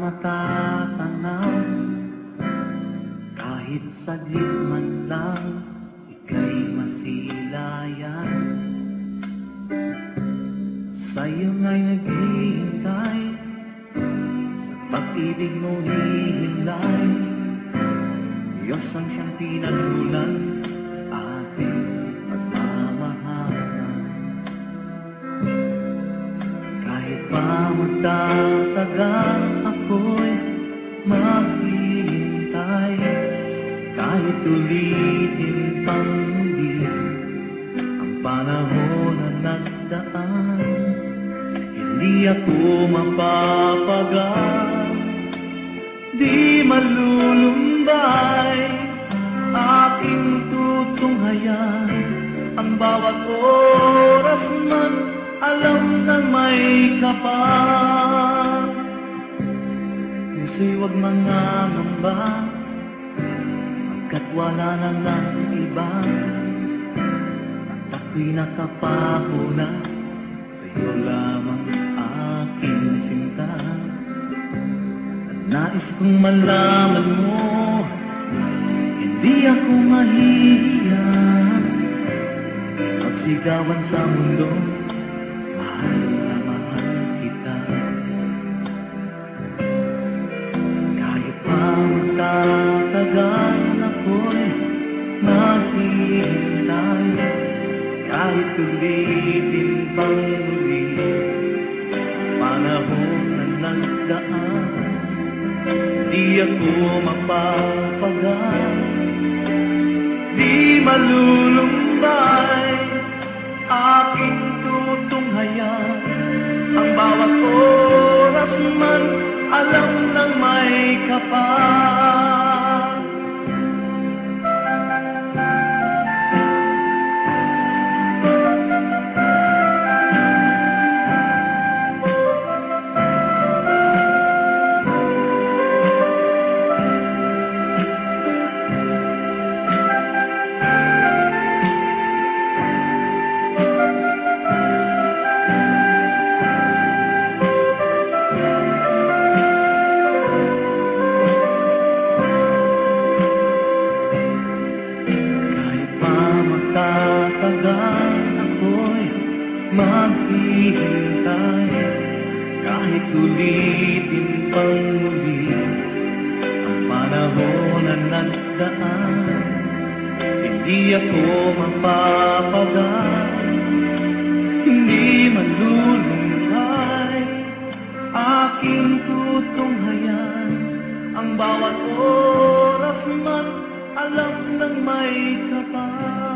natatanaw, kahit saglit man lang, ika'y masilayan. Sa'yo nga'y naghihintay, sa pag-ibig mo hihilay. Diyos ang siyang pinagmulan, ating pagmamahalan. Kahit pa magtatagal, ako'y maghihintay. Kahit ulitin pang muli ang panahon na nagdaan, hindi ako mapapagal, di malulumbay. Aking tutunghayan ang bawat oras man, alam nang may kapal. Puso'y huwag mangangamba, pagkat wala na ng iba. At ako'y nakapako na, sa'yo lamang aking sinta. At nais kong malaman mo, hindi ako mahihiya magsigawan sa mundo, mahal na mahal kita. Kahit pa magtatagal, ako'y maghihintay. Kahit ulitin pang muli panahon na nagdaan, di ako mapapagal, di malulumbay. Aking tutunghayan ang bawat oras man, alam nang may kapal. Tatagal, ako'y maghihintay. Kahit ulitin pang muli ang panahon na nagdaan, hindi ako mapapagal, hindi malulumbay. Aking tutunghayan ang bawat oras man, alam nang may kapal.